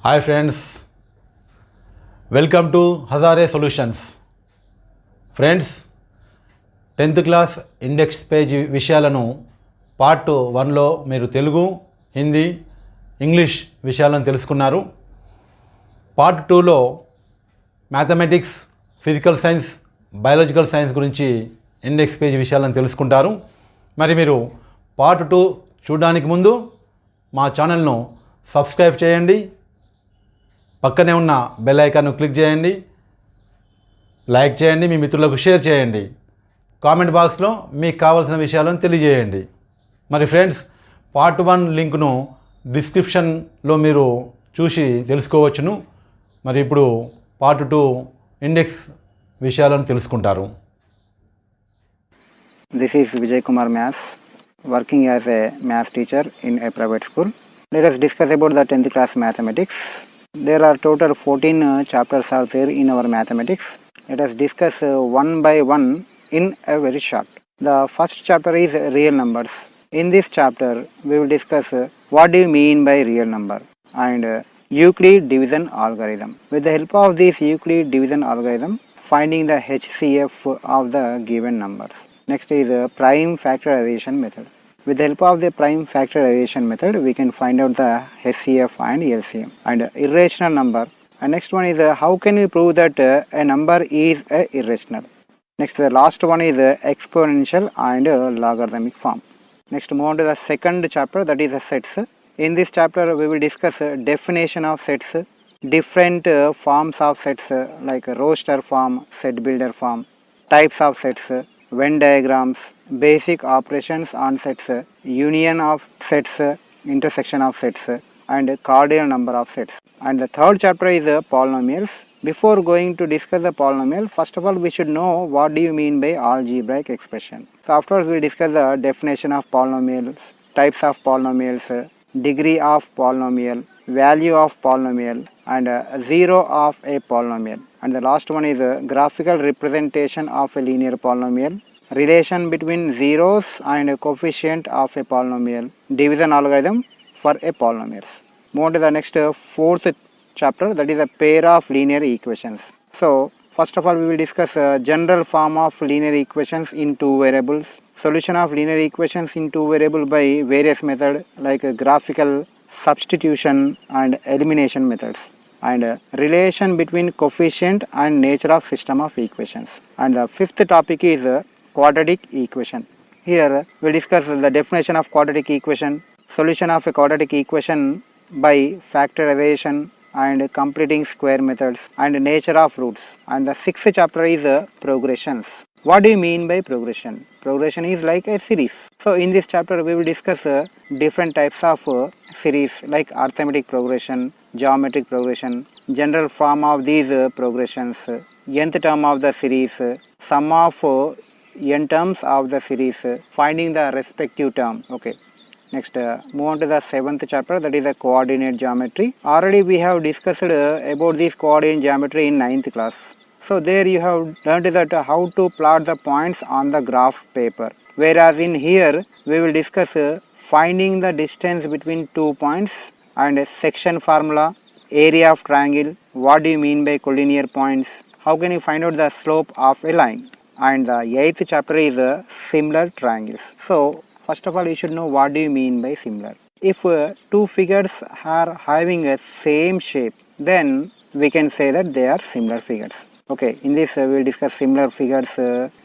Hi friends, welcome to Hazare solutions. Friends, 10th class index page విషయాలను part 1లో మీరు Telugu, Hindi, English విషయాలను తెలుసుకున్నారు. పార్ట్ 2లో mathematics, physical science, biological science గురించి ఇండెక్స్ పేజ్ విషయాలను తెలుసుకుంటారు. మరి మీరు పార్ట్ 2 చూడడానికి ముందు మా ఛానల్ను సబ్స్క్రైబ్ చేయండి, పక్కనే ఉన్న బెల్ ఐకాన్ను క్లిక్ చేయండి, లైక్ చేయండి, మీ మిత్రులకు షేర్ చేయండి, కామెంట్ బాక్స్లో మీకు కావాల్సిన విషయాలను తెలియజేయండి. మరి ఫ్రెండ్స్, పార్ట్ 1 లింక్ను డిస్క్రిప్షన్లో మీరు చూసి తెలుసుకోవచ్చును. మరి ఇప్పుడు పార్ట్ 2 ఇండెక్స్ విషయాలను తెలుసుకుంటారు. This is Vijay Kumar Maths, working as a maths teacher in a private school. Let us discuss about the 10th class mathematics. There are total 14 chapters are there in our mathematics. Let us discuss one by one in a very short. The first chapter is real numbers. In this chapter, we will discuss what do you mean by real number and Euclid division algorithm. With the help of this Euclid division algorithm, finding the HCF of the given numbers. Next is prime factorization method. With the help of the prime factorization method, we can find out the HCF and LCM and irrational number. And next one is how can we prove that a number is a irrational. Next, the last one is exponential and logarithmic form. Next, move on to the second chapter, that is sets. In this chapter, we will discuss definition of sets, different forms of sets like roster form, set builder form, types of sets, Venn diagrams, basic operations on sets, union of sets, intersection of sets, and cardinal number of sets. And the third chapter is polynomials. Before going to discuss the polynomial, first of all we should know what do you mean by algebraic expression. So afterwards we discuss the definition of polynomials, types of polynomials, degree of polynomial, value of polynomial, and zero of a polynomial. And the last one is graphical representation of a linear polynomial, relation between zeros and a coefficient of a polynomial, division algorithm for a polynomial. Move on to the next fourth chapter, that is a pair of linear equations. So first of all we will discuss general form of linear equations in two variables, solution of linear equations in two variables by various methods like graphical substitution and elimination methods, and relation between coefficient and nature of system of equations. And the fifth topic is quadratic equation. Here we discuss the definition of quadratic equation, solution of a quadratic equation by factorization and completing square methods, and nature of roots. And the sixth chapter is progressions. What do you mean by progression? Progression is like a series. So in this chapter we will discuss different types of series like arithmetic progression, geometric progression, general form of these progressions, nth term of the series, sum of n terms of the series, finding the respective term. Okay. Next, move on to the seventh chapter, that is the coordinate geometry. Already we have discussed about this coordinate geometry in 9th class. So there you have learned that how to plot the points on the graph paper. Whereas in here we will discuss finding the distance between 2 points and section formula, area of triangle, what do you mean by collinear points, how can you find out the slope of a line. And the 8th chapter is similar triangles. So first of all you should know what do you mean by similar. If two figures are having a same shape, then we can say that they are similar figures. Okay, in this we will discuss similar figures,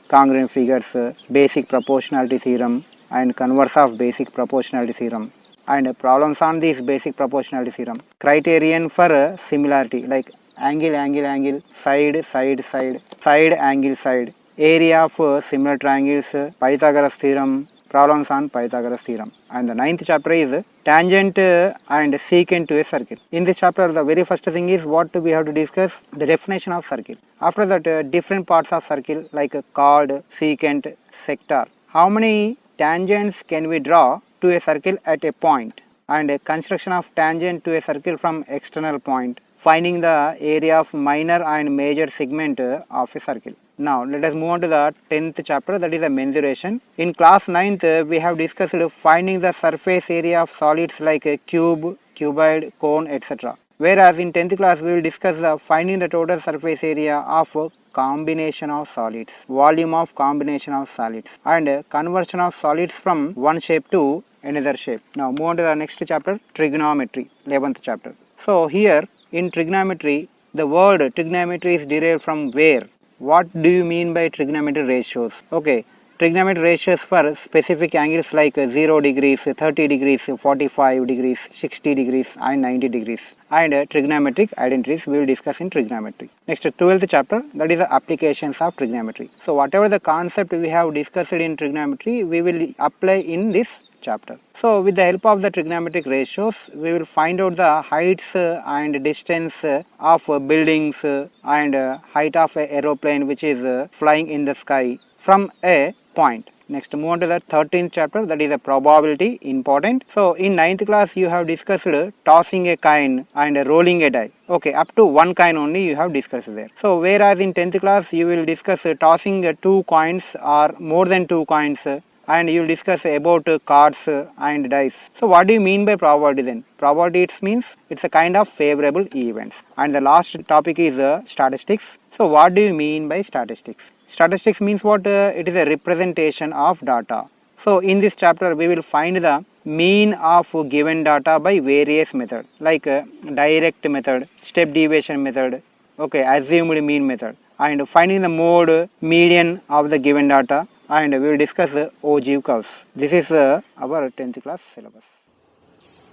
congruent figures, basic proportionality theorem and converse of basic proportionality theorem, and problems on this basic proportionality theorem, criterion for similarity like angle, angle, angle, side, side, side, side, angle, side, area of similar triangles, Pythagoras theorem, problems on Pythagoras theorem. And the 9th chapter is tangent and secant to a circle. In this chapter the very first thing is what we have to discuss, the definition of circle. After that different parts of circle like chord, secant, sector. How many tangents can we draw to a circle at a point, and construction of tangent to a circle from external point, finding the area of minor and major segment of a circle. Now let us move on to the 10th chapter, that is the mensuration. In class 9th we have discussed finding the surface area of solids like a cube, cuboid, cone, etc. Whereas in 10th class we will discuss the finding the total surface area of a combination of solids, volume of combination of solids, and conversion of solids from one shape to another shape. Now move on to the next chapter, trigonometry, 11th chapter. So here in trigonometry, the word trigonometry is derived from where? What do you mean by trigonometry ratios? Okay, trigonometry ratios for specific angles like 0 degrees, 30 degrees, 45 degrees, 60 degrees and 90 degrees, and trigonometric identities we will discuss in trigonometry. Next, 12th chapter, that is the applications of trigonometry. So whatever the concept we have discussed in trigonometry, we will apply in this chapter. So with the help of the trigonometric ratios, we will find out the heights and distance of buildings and height of an aeroplane which is flying in the sky from a point. Next, move on to the 13th chapter, that is a probability, important. So in 9th class you have discussed tossing a coin and rolling a die. Okay, up to one coin only you have discussed there. So whereas in 10th class you will discuss tossing two coins or more than two coins, and you will discuss about cards and dice. So what do you mean by probability then? Probability, it means it's a kind of favorable events. And the last topic is statistics. So what do you mean by statistics? Statistics means what? It is a representation of data. So in this chapter we will find the mean of given data by various methods like direct method, step deviation method, okay, assumed mean method, and finding the mode median of the given data, and we will discuss ogive curves. This is our 10th class syllabus.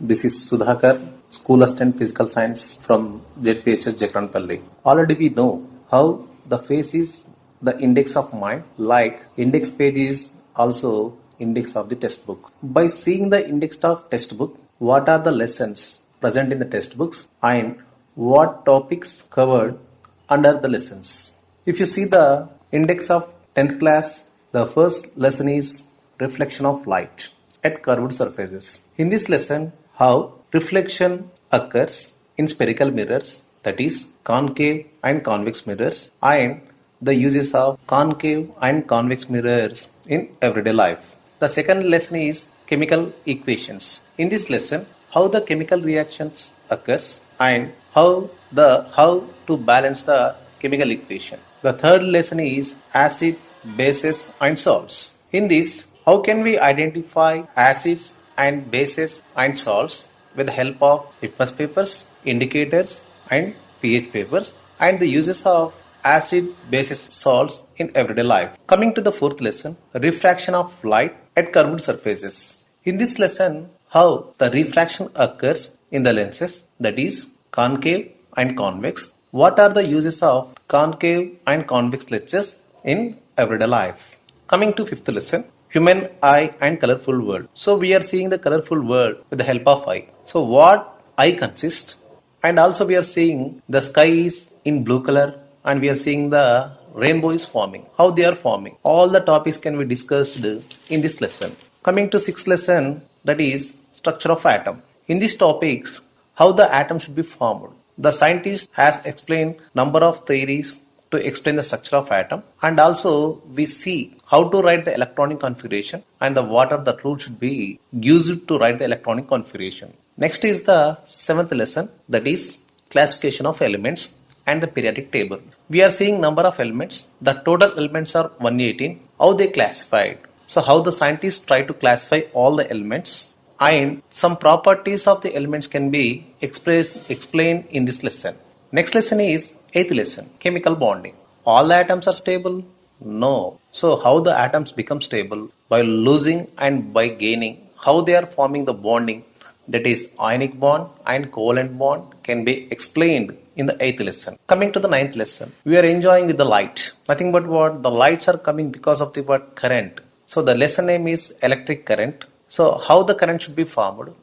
This is Sudhakar, School Assistant Physical Science from ZPHS Jagranpalli. Already we know how the face is the index of mind, like index page is also index of the textbook. By seeing the index of textbook, what are the lessons present in the textbooks and what topics covered under the lessons. If you see the index of 10th class, the first lesson is reflection of light at curved surfaces. In this lesson, how reflection occurs in spherical mirrors, that is concave and convex mirrors, and the uses of concave and convex mirrors in everyday life. The second lesson is chemical equations. In this lesson, how the chemical reactions occurs and how to balance the chemical equation. The third lesson is acid, bases and salts. In this, how can we identify acids and bases and salts with the help of litmus papers, indicators and pH papers, and the uses of acid, bases, salts in everyday life. Coming to the fourth lesson, refraction of light at curved surfaces. In this lesson, how the refraction occurs in the lenses, that is concave and convex. What are the uses of concave and convex lenses in everyday life? Coming to fifth lesson, human eye and colorful world. So we are seeing the colorful world with the help of eye. So what eye consists? And also we are seeing the sky is in blue color and we are seeing the rainbow is forming. How they are forming. All the topics can be discussed in this lesson. Coming to sixth lesson, that is structure of atom. In these topics, how the atom should be formed. The scientist has explained number of theories to explain the structure of atom, and also we see how to write the electronic configuration and what are the rules should be used to write the electronic configuration. Next is the seventh lesson, that is classification of elements and the periodic table. We are seeing number of elements. The total elements are 118. How they classified. So how the scientists try to classify all the elements, and some properties of the elements can be explained in this lesson. Next lesson is eighth lesson, chemical bonding. All the atoms are stable? No. So how the atoms become stable? By losing and by gaining. How they are forming the bonding, that is ionic bond and covalent bond, can be explained in the eighth lesson. Coming to the ninth lesson, we are enjoying with the light. Nothing but what? The lights are coming because of the what? Current. So the lesson name is electric current. So how the current should be formed,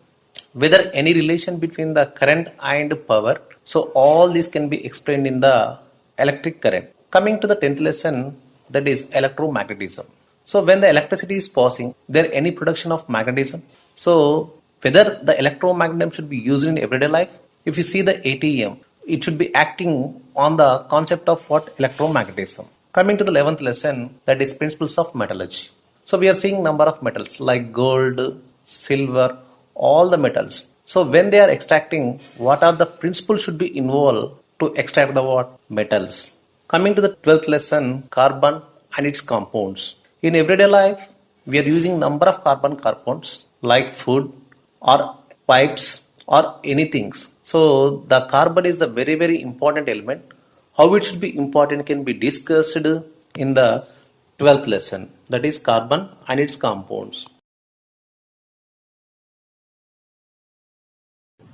whether any relation between the current and power. So all this can be explained in the electric current. Coming to the 10th lesson, that is electromagnetism. So when the electricity is passing, there any production of magnetism. So whether the electromagnetism should be used in everyday life. If you see the ATM, it should be acting on the concept of what? Electromagnetism. Coming to the 11th lesson, that is principles of metallurgy. So we are seeing number of metals like gold, silver, all the metals. So when they are extracting, what are the principles should be involved to extract the what? Metals. Coming to the 12th lesson, carbon and its compounds. In everyday life, we are using number of carbon compounds like food or pipes or anything. So the carbon is the very, very important element. How it should be important can be discussed in the 12th lesson, that is carbon and its compounds.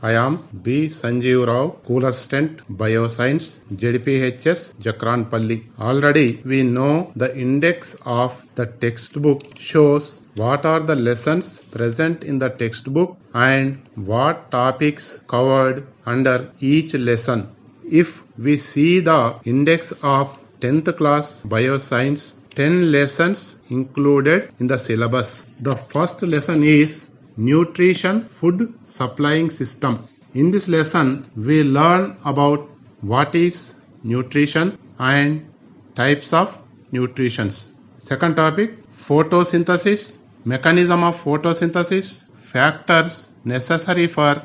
I am B. Sanjeev Rao, School Assistant Bioscience, JDPHS, Jakranpalli. Already we know the index of the textbook shows what are the lessons present in the textbook and what topics covered under each lesson. If we see the index of 10th class Bioscience, 10 lessons included in the syllabus. The first lesson is Nutrition Food Supplying System. In this lesson, we learn about what is nutrition and types of nutrition. Second topic, photosynthesis, mechanism of photosynthesis, factors necessary for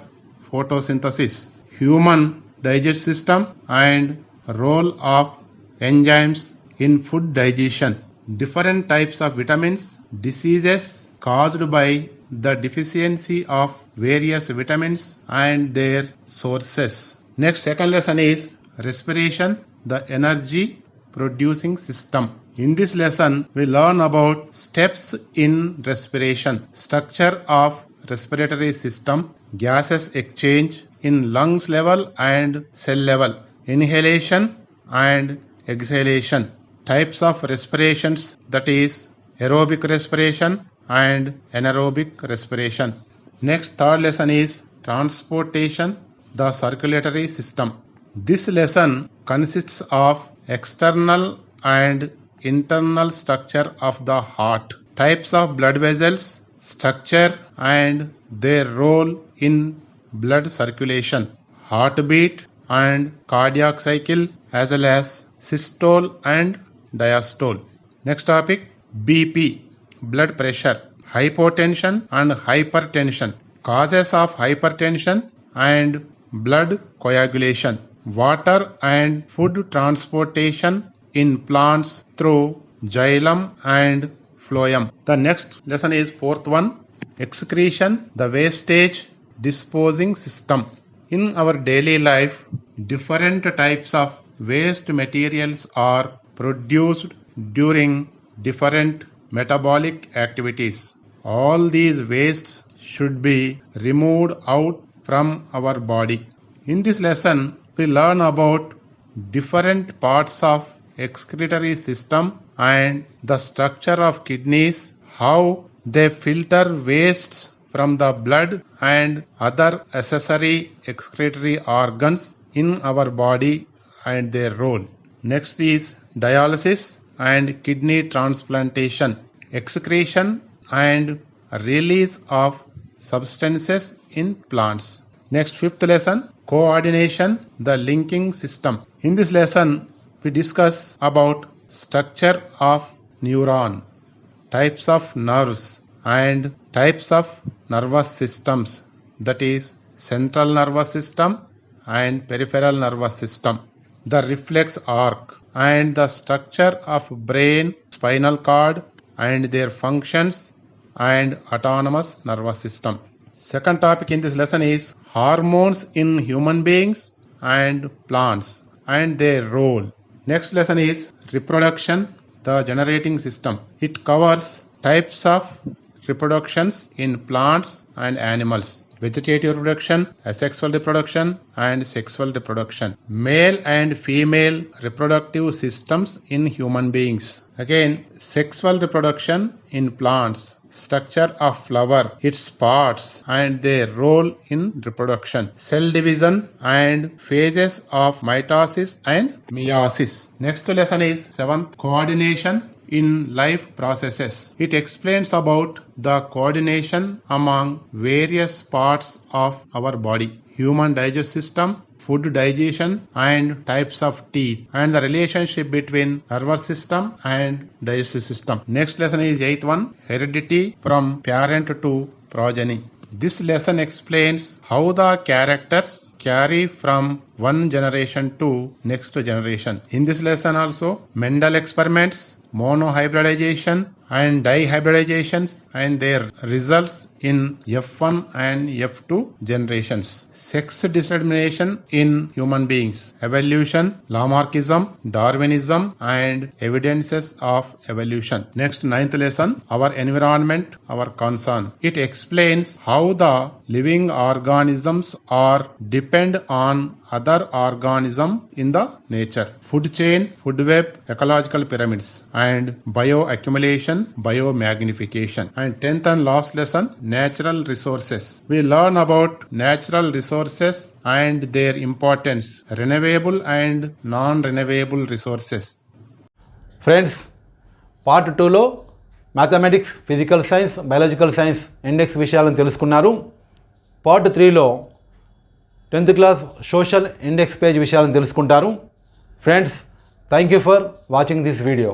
photosynthesis, human digestive system and role of enzymes in food digestion, different types of vitamins, diseases caused by the deficiency of various vitamins and their sources. Next, second lesson is respiration, the energy producing system. In this lesson, we learn about steps in respiration, structure of respiratory system, gases exchange in lungs level and cell level, inhalation and exhalation, types of respirations, that is aerobic respiration and anaerobic respiration. Next, third lesson is transportation, the circulatory system. This lesson consists of external and internal structure of the heart, types of blood vessels, structure and their role in blood circulation, heartbeat and cardiac cycle, as well as systole and diastole. Next topic, BP, blood pressure, hypotension and hypertension, causes of hypertension and blood coagulation, water and food transportation in plants through xylem and phloem. The next lesson is fourth one, excretion, the wastage disposing system. In our daily life, different types of waste materials are produced during different metabolic activities. All these wastes should be removed out from our body. In this lesson, we learn about different parts of excretory system and the structure of kidneys, how they filter wastes from the blood and other accessory excretory organs in our body and their role. Next is dialysis and kidney transplantation, excretion and release of substances in plants. Next, fifth lesson, coordination, the linking system. In this lesson, we discuss about structure of neuron, types of nerves and types of nervous systems, that is central nervous system and peripheral nervous system, the reflex arc and the structure of brain, spinal cord and their functions and autonomous nervous system. Second topic in this lesson is hormones in human beings and plants and their role. Next lesson is reproduction, the generating system. It covers types of reproductions in plants and animals, vegetative reproduction, asexual reproduction and sexual reproduction, male and female reproductive systems in human beings. Again, sexual reproduction in plants, structure of flower, its parts and their role in reproduction, cell division and phases of mitosis and meiosis. Next lesson is seventh, coordination in life processes. It explains about the coordination among various parts of our body, human digestive system, food digestion and types of teeth and the relationship between nervous system and digestive system. Next lesson is eighth one, heredity from parent to progeny. This lesson explains how the characters carry from one generation to next generation. In this lesson also, Mendel experiments, monohybridization and dihybridizations and their results in F1 and F2 generations, sex discrimination in human beings, evolution, Lamarckism, Darwinism and evidences of evolution. Next, ninth lesson, our environment, our concern. It explains how the living organisms are depend on other organism in the nature. Food chain, food web, ecological pyramids and bioaccumulation, biomagnification. And 10th and last lesson, natural resources. We learn about natural resources and their importance, renewable and non-renewable resources. Friends part 2లో mathematics, physical science, biological science index విషయాలను తెలుసుకున్నారు. Part 3లో 10th class social index page విషయాలను తెలుసుకుంటారు. Friends, thank you for watching this video.